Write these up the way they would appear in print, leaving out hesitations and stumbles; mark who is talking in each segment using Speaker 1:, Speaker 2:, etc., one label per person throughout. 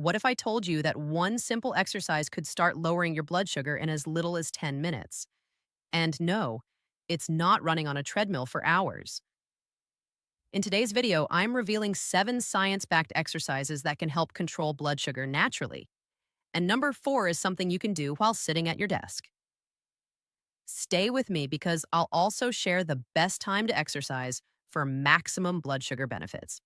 Speaker 1: What if I told you that one simple exercise could start lowering your blood sugar in as little as 10 minutes? And no, it's not running on a treadmill for hours. In today's video, I'm revealing 7 science backed exercises that can help control blood sugar naturally. And number 4 is something you can do while sitting at your desk. Stay with me because I'll also share the best time to exercise for maximum blood sugar benefits.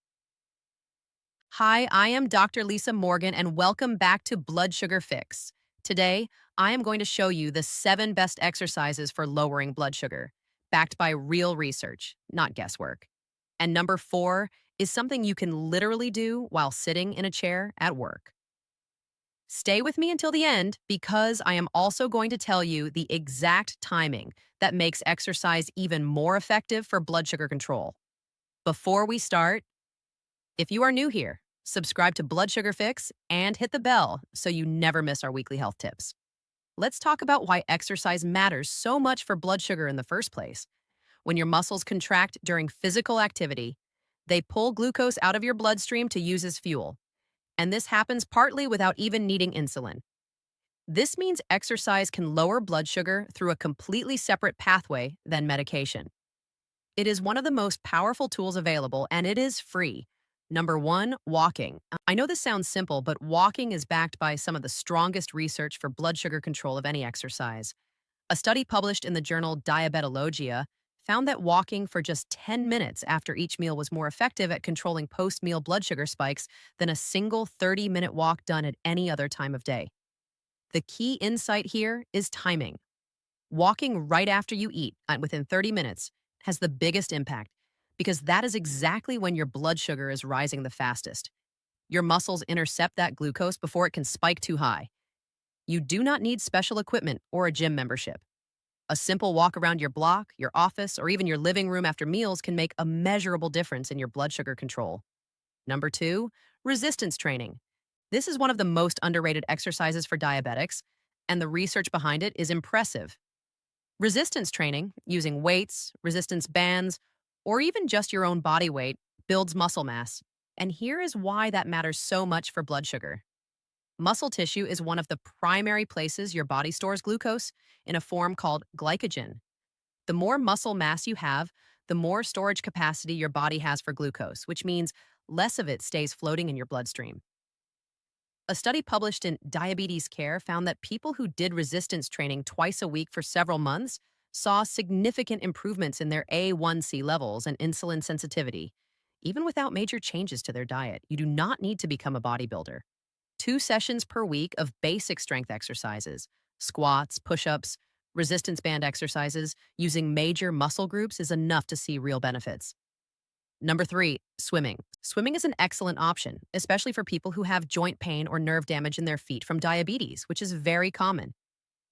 Speaker 1: Hi, I am Dr. Lisa Morgan, and welcome back to Blood Sugar Fix. Today, I am going to show you the 7 best exercises for lowering blood sugar, backed by real research, not guesswork. And number 4 is something you can literally do while sitting in a chair at work. Stay with me until the end because I am also going to tell you the exact timing that makes exercise even more effective for blood sugar control. Before we start, if you are new here, subscribe to Blood Sugar Fix and hit the bell so you never miss our weekly health tips. Let's talk about why exercise matters so much for blood sugar in the first place. When your muscles contract during physical activity, they pull glucose out of your bloodstream to use as fuel. And this happens partly without even needing insulin. This means exercise can lower blood sugar through a completely separate pathway than medication. It is one of the most powerful tools available, and it is free. Number 1, walking. I know this sounds simple, but walking is backed by some of the strongest research for blood sugar control of any exercise. A study published in the journal Diabetologia found that walking for just 10 minutes after each meal was more effective at controlling post-meal blood sugar spikes than a single 30-minute walk done at any other time of day. The key insight here is timing. Walking right after you eat, within 30 minutes, has the biggest impact because that is exactly when your blood sugar is rising the fastest. Your muscles intercept that glucose before it can spike too high. You do not need special equipment or a gym membership. A simple walk around your block, your office, or even your living room after meals can make a measurable difference in your blood sugar control. Number 2, resistance training. This is one of the most underrated exercises for diabetics, and the research behind it is impressive. Resistance training, using weights, resistance bands, or even just your own body weight, builds muscle mass. And here is why that matters so much for blood sugar. Muscle tissue is one of the primary places your body stores glucose in a form called glycogen. The more muscle mass you have, the more storage capacity your body has for glucose, which means less of it stays floating in your bloodstream. A study published in Diabetes Care found that people who did resistance training twice a week for several months saw significant improvements in their A1C levels and insulin sensitivity, even without major changes to their diet. You do not need to become a bodybuilder. 2 sessions per week of basic strength exercises, squats, push-ups, resistance band exercises, using major muscle groups is enough to see real benefits. Number 3, swimming. Swimming is an excellent option, especially for people who have joint pain or nerve damage in their feet from diabetes, which is very common.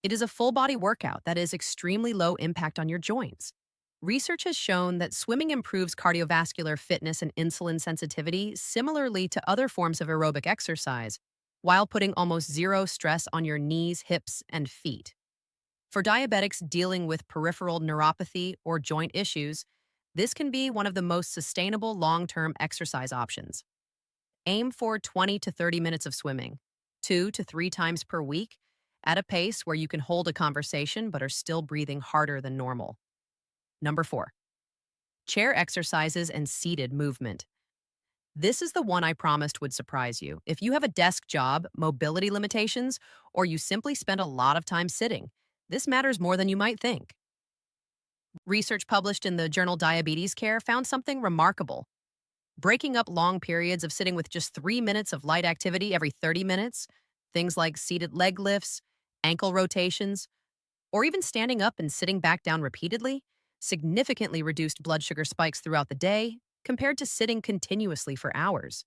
Speaker 1: It is a full-body workout that is extremely low impact on your joints. Research has shown that swimming improves cardiovascular fitness and insulin sensitivity similarly to other forms of aerobic exercise, while putting almost zero stress on your knees, hips, and feet. For diabetics dealing with peripheral neuropathy or joint issues, this can be one of the most sustainable long-term exercise options. Aim for 20 to 30 minutes of swimming, 2 to 3 times per week, at a pace where you can hold a conversation but are still breathing harder than normal. Number 4, chair exercises and seated movement. This is the one I promised would surprise you. If you have a desk job, mobility limitations, or you simply spend a lot of time sitting, this matters more than you might think. Research published in the journal Diabetes Care found something remarkable. Breaking up long periods of sitting with just 3 minutes of light activity every 30 minutes, things like seated leg lifts, ankle rotations, or even standing up and sitting back down repeatedly, significantly reduced blood sugar spikes throughout the day compared to sitting continuously for hours.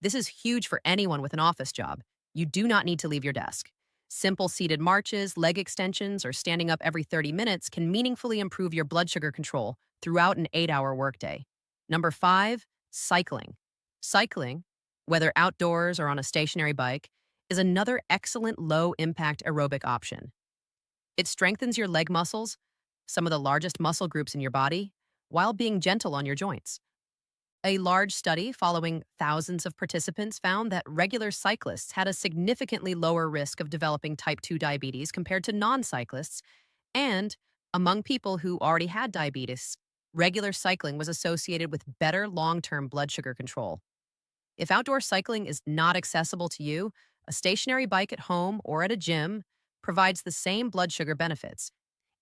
Speaker 1: This is huge for anyone with an office job. You do not need to leave your desk. Simple seated marches, leg extensions, or standing up every 30 minutes can meaningfully improve your blood sugar control throughout an 8-hour workday. Number 5, cycling. Cycling, whether outdoors or on a stationary bike, is another excellent low-impact aerobic option. It strengthens your leg muscles, some of the largest muscle groups in your body, while being gentle on your joints. A large study following thousands of participants found that regular cyclists had a significantly lower risk of developing type 2 diabetes compared to non cyclists, and among people who already had diabetes, regular cycling was associated with better long term blood sugar control. If outdoor cycling is not accessible to you, a stationary bike at home or at a gym provides the same blood sugar benefits.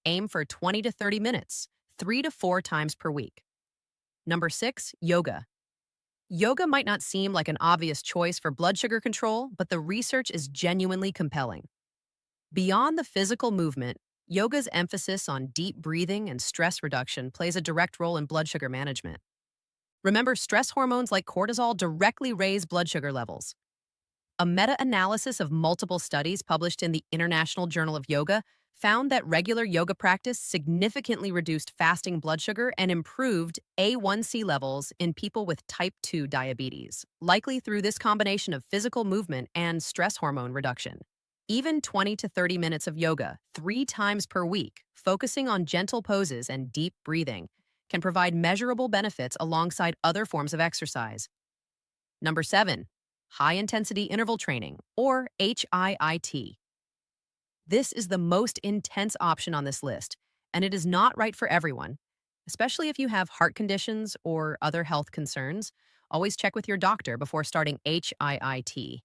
Speaker 1: Aim for 20 to 30 minutes, 3 to 4 times per week. Number 6, yoga. Yoga might not seem like an obvious choice for blood sugar control, but the research is genuinely compelling. Beyond the physical movement, yoga's emphasis on deep breathing and stress reduction plays a direct role in blood sugar management. Remember, stress hormones like cortisol directly raise blood sugar levels. A meta-analysis of multiple studies published in the International Journal of Yoga found that regular yoga practice significantly reduced fasting blood sugar and improved A1C levels in people with type 2 diabetes, likely through this combination of physical movement and stress hormone reduction. Even 20 to 30 minutes of yoga, 3 times per week, focusing on gentle poses and deep breathing, can provide measurable benefits alongside other forms of exercise. Number 7, high-intensity interval training, or HIIT. This is the most intense option on this list, and it is not right for everyone, especially if you have heart conditions or other health concerns. Always check with your doctor before starting HIIT.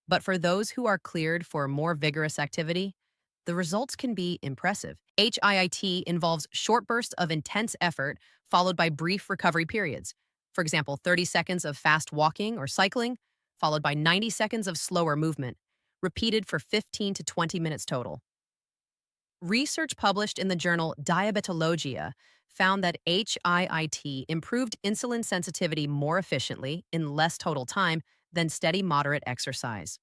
Speaker 1: But for those who are cleared for more vigorous activity, the results can be impressive. HIIT involves short bursts of intense effort followed by brief recovery periods. For example, 30 seconds of fast walking or cycling, followed by 90 seconds of slower movement, repeated for 15 to 20 minutes total. Research published in the journal Diabetologia found that HIIT improved insulin sensitivity more efficiently in less total time than steady moderate exercise.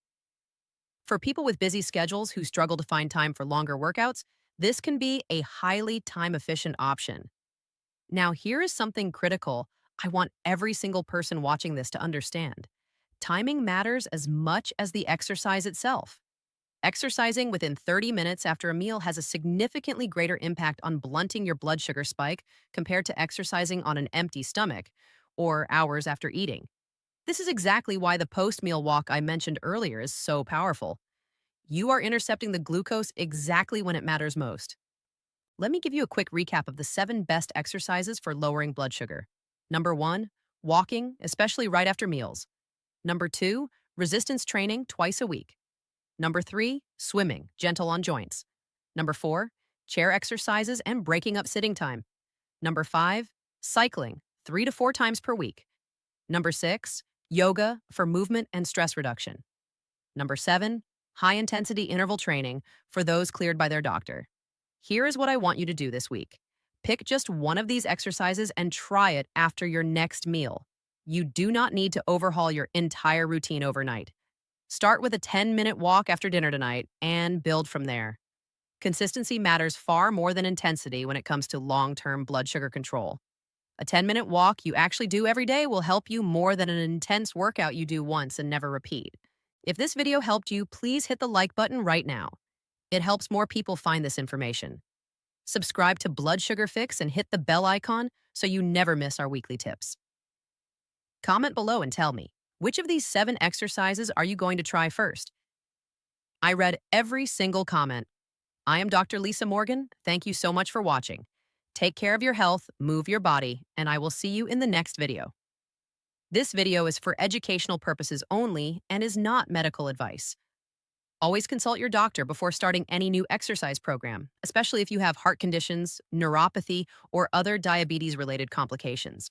Speaker 1: For people with busy schedules who struggle to find time for longer workouts, this can be a highly time-efficient option. Now, here is something critical I want every single person watching this to understand. Timing matters as much as the exercise itself. Exercising within 30 minutes after a meal has a significantly greater impact on blunting your blood sugar spike compared to exercising on an empty stomach or hours after eating. This is exactly why the post-meal walk I mentioned earlier is so powerful. You are intercepting the glucose exactly when it matters most. Let me give you a quick recap of the 7 best exercises for lowering blood sugar. Number 1, walking, especially right after meals. Number 2, resistance training twice a week. Number 3, swimming, gentle on joints. Number 4, chair exercises and breaking up sitting time. Number 5, cycling, 3 to 4 times per week. Number 6, yoga for movement and stress reduction. Number 7, high-intensity interval training for those cleared by their doctor. Here is what I want you to do this week. Pick just one of these exercises and try it after your next meal. You do not need to overhaul your entire routine overnight. Start with a 10-minute walk after dinner tonight and build from there. Consistency matters far more than intensity when it comes to long-term blood sugar control. A 10-minute walk you actually do every day will help you more than an intense workout you do once and never repeat. If this video helped you, please hit the like button right now. It helps more people find this information. Subscribe to Blood Sugar Fix and hit the bell icon so you never miss our weekly tips. Comment below and tell me, which of these 7 exercises are you going to try first? I read every single comment. I am Dr. Lisa Morgan. Thank you so much for watching. Take care of your health, move your body, and I will see you in the next video. This video is for educational purposes only and is not medical advice. Always consult your doctor before starting any new exercise program, especially if you have heart conditions, neuropathy, or other diabetes-related complications.